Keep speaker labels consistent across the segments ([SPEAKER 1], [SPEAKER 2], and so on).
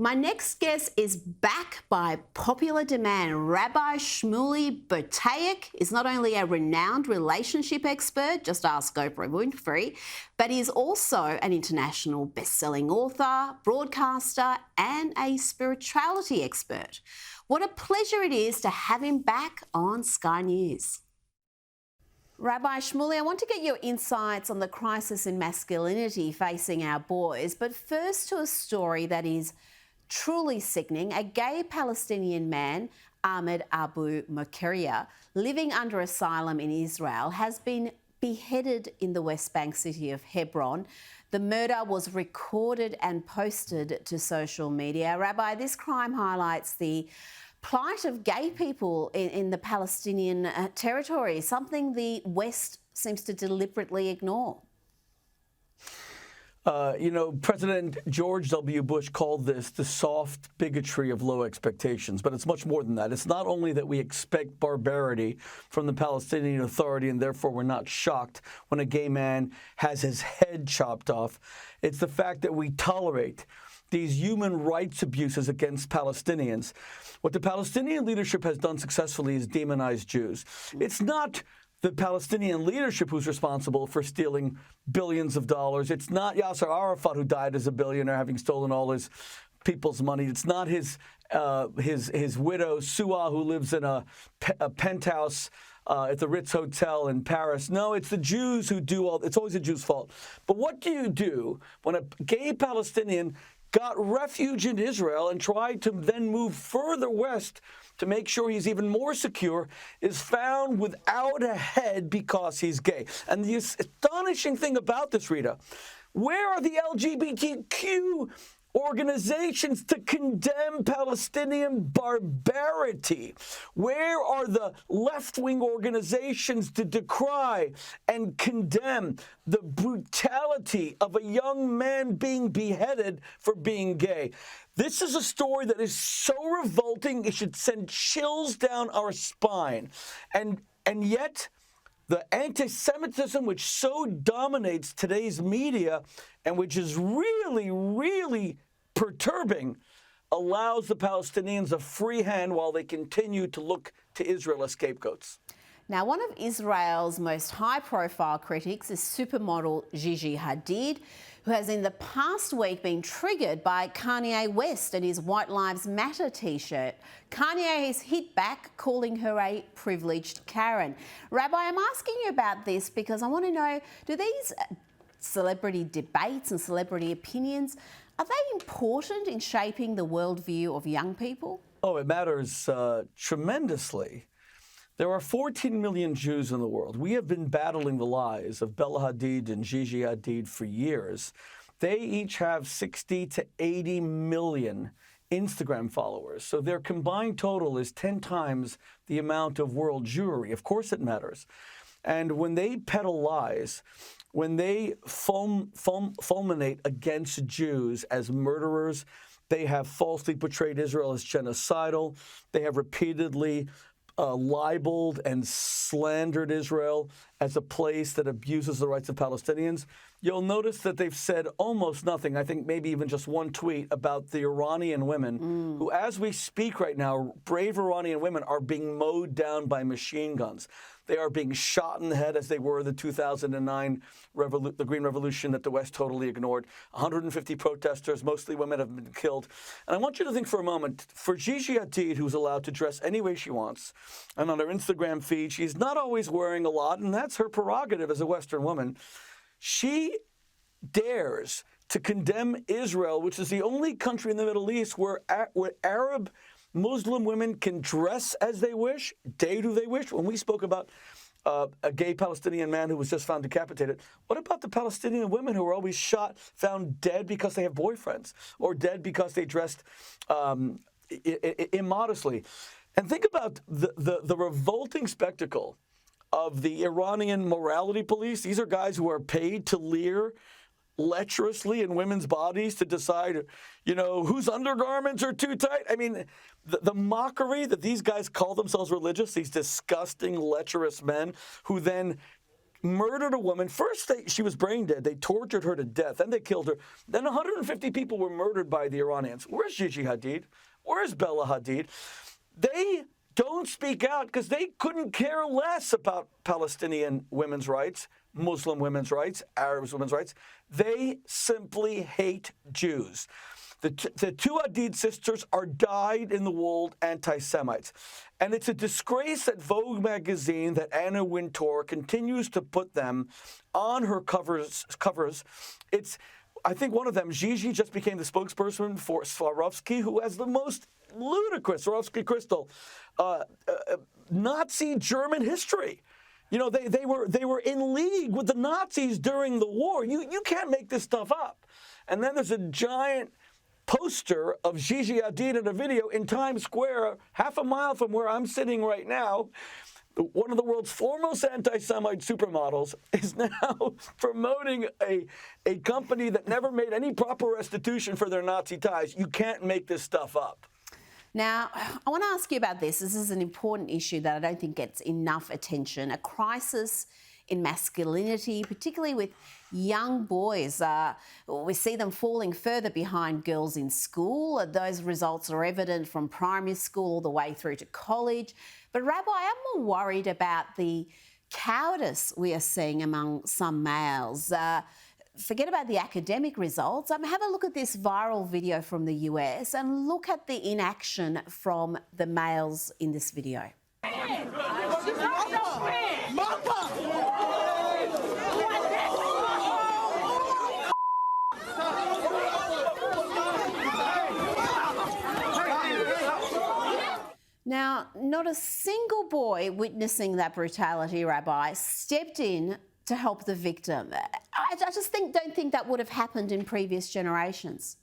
[SPEAKER 1] My next guest is back by popular demand. Rabbi Shmuley Boteach is not only a renowned relationship expert, just ask Oprah Winfrey, but he's also an international best-selling author, broadcaster, and a spirituality expert. What a pleasure it is to have him back on Sky News. Rabbi Shmuley, I want to get your insights on the crisis in masculinity facing our boys, but first to a story that is truly sickening. A gay Palestinian man, Ahmed Abu Mukaria, living under asylum in Israel, has been beheaded in the West Bank city of Hebron. The murder was recorded and posted to social media. Rabbi, this crime highlights the plight of gay people in the Palestinian territory, something the West seems to deliberately ignore.
[SPEAKER 2] President George W. Bush called this the soft bigotry of low expectations, but it's much more than that. It's not only that we expect barbarity from the Palestinian Authority and therefore we're not shocked when a gay man has his head chopped off. It's the fact that we tolerate these human rights abuses against Palestinians. What the Palestinian leadership has done successfully is demonize Jews. It's not the Palestinian leadership who's responsible for stealing billions of dollars. It's not Yasser Arafat, who died as a billionaire, having stolen all his people's money. It's not his widow, Sua, who lives in a penthouse at the Ritz Hotel in Paris. No, it's the Jews who do all. It's always a Jew's fault. But what do you do when a gay Palestinian got refuge in Israel and tried to then move further west to make sure he's even more secure, is found without a head because he's gay? And the astonishing thing about this, Rita, where are the LGBTQ organizations to condemn Palestinian barbarity? Where are the left-wing organizations to decry and condemn the brutality of a young man being beheaded for being gay? This is a story that is so revolting, it should send chills down our spine. And yet, the anti-Semitism which so dominates today's media and which is really, really perturbing, allows the Palestinians a free hand while they continue to look to Israel as scapegoats.
[SPEAKER 1] Now, one of Israel's most high-profile critics is supermodel Gigi Hadid, who has in the past week been triggered by Kanye West and his White Lives Matter t-shirt. Kanye has hit back, calling her a privileged Karen. Rabbi, I'm asking you about this because I want to know, do these celebrity debates and celebrity opinions, are they important in shaping the worldview of young people?
[SPEAKER 2] Oh, it matters tremendously. There are 14 million Jews in the world. We have been battling the lies of Bella Hadid and Gigi Hadid for years. They each have 60 to 80 million Instagram followers. So their combined total is 10 times the amount of world Jewry. Of course it matters. And when they peddle lies, when they fulminate against Jews as murderers, they have falsely portrayed Israel as genocidal. They have repeatedly libelled and slandered Israel as a place that abuses the rights of Palestinians. You'll notice that they've said almost nothing, I think maybe even just one tweet, about the Iranian women who, as we speak right now, brave Iranian women are being mowed down by machine guns. They are being shot in the head as they were the 2009 the Green Revolution that the West totally ignored. 150 protesters, mostly women, have been killed. And I want you to think for a moment, for Gigi Hadid, who's allowed to dress any way she wants, and on her Instagram feed, she's not always wearing a lot, and that's her prerogative as a Western woman. She dares to condemn Israel, which is the only country in the Middle East where Arab Muslim women can dress as they wish, date who they wish. When we spoke about a gay Palestinian man who was just found decapitated, what about the Palestinian women who were always shot, found dead because they have boyfriends, or dead because they dressed immodestly? And think about the revolting spectacle of the Iranian morality police. These are guys who are paid to leer lecherously in women's bodies to decide, whose undergarments are too tight. I mean, the mockery that these guys call themselves religious, these disgusting, lecherous men who then murdered a woman. First, she was brain dead. They tortured her to death. Then they killed her. Then 150 people were murdered by the Iranians. Where's Gigi Hadid? Where's Bella Hadid? They don't speak out because they couldn't care less about Palestinian women's rights, Muslim women's rights, Arab women's rights. They simply hate Jews. The two Hadid sisters are dyed-in-the-wool anti-Semites. And it's a disgrace that Vogue magazine, that Anna Wintour continues to put them on her covers. I think one of them, Gigi, just became the spokesperson for Swarovski, who has the most ludicrous, Swarovski crystal, Nazi German history. You know, they were in league with the Nazis during the war. You can't make this stuff up. And then there's a giant poster of Gigi Hadid in a video in Times Square, half a mile from where I'm sitting right now. One of the world's foremost anti-Semite supermodels is now promoting a company that never made any proper restitution for their Nazi ties. You can't make this stuff up.
[SPEAKER 1] Now, I want to ask you about this. This is an important issue that I don't think gets enough attention. A crisis in masculinity, particularly with young boys. We see them falling further behind girls in school. Those results are evident from primary school all the way through to college. But Rabbi, I'm more worried about the cowardice we are seeing among some males. Forget about the academic results. Have a look at this viral video from the US and look at the inaction from the males in this video. Now, not a single boy witnessing that brutality, Rabbi, stepped in to help the victim. I just don't think that would have happened in previous generations.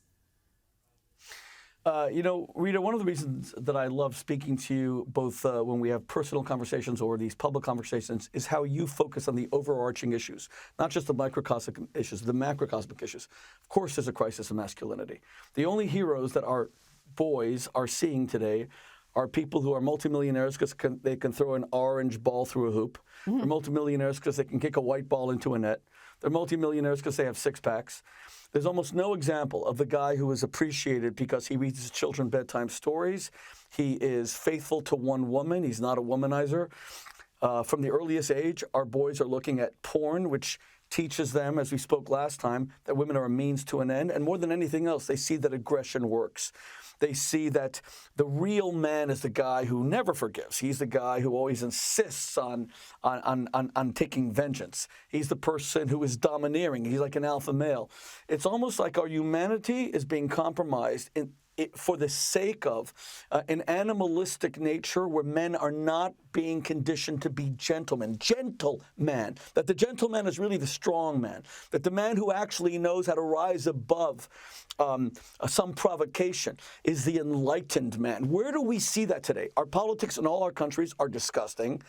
[SPEAKER 2] You know, Rita, one of the reasons that I love speaking to you, both when we have personal conversations or these public conversations, is how you focus on the overarching issues, not just the microcosmic issues, the macrocosmic issues. Of course, there's a crisis of masculinity. The only heroes that our boys are seeing today are people who are multimillionaires because they can throw an orange ball through a hoop. Mm-hmm. They're multimillionaires because they can kick a white ball into a net. They're multimillionaires because they have six-packs. There's almost no example of the guy who is appreciated because he reads his children bedtime stories. He is faithful to one woman. He's not a womanizer. From the earliest age, our boys are looking at porn, which teaches them, as we spoke last time, that women are a means to an end. And more than anything else, they see that aggression works. They see that the real man is the guy who never forgives. He's the guy who always insists on taking vengeance. He's the person who is domineering. He's like an alpha male. It's almost like our humanity is being compromised for the sake of an animalistic nature where men are not being conditioned to be gentlemen. Gentleman. That the gentleman is really the strong man. That the man who actually knows how to rise above some provocation is the enlightened man. Where do we see that today? Our politics in all our countries are disgusting.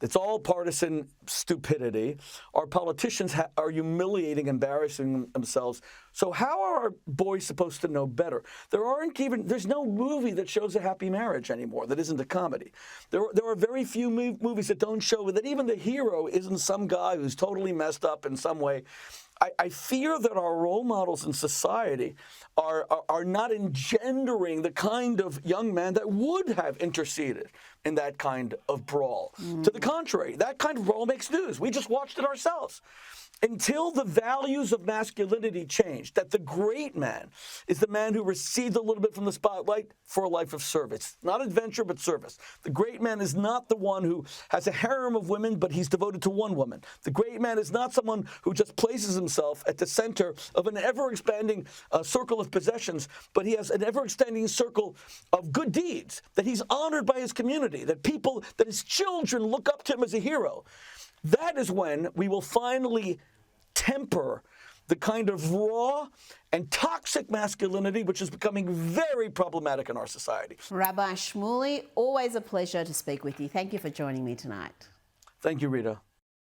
[SPEAKER 2] It's all partisan stupidity. Our politicians are humiliating, embarrassing themselves. So how are our boys supposed to know better? There's no movie that shows a happy marriage anymore that isn't a comedy. There are very few movies that don't show that even the hero isn't some guy who's totally messed up in some way. I fear that our role models in society are not engendering the kind of young man that would have interceded in that kind of brawl. Mm-hmm. To the contrary, that kind of brawl makes news. We just watched it ourselves. Until the values of masculinity change, that the great man is the man who receives a little bit from the spotlight for a life of service. Not adventure, but service. The great man is not the one who has a harem of women, but he's devoted to one woman. The great man is not someone who just places himself at the center of an ever-expanding circle of possessions, but he has an ever-extending circle of good deeds, that he's honored by his community, that his children look up to him as a hero. That is when we will finally temper the kind of raw and toxic masculinity which is becoming very problematic in our society.
[SPEAKER 1] Rabbi Shmuley, always a pleasure to speak with you. Thank you for joining me tonight.
[SPEAKER 2] Thank you, Rita.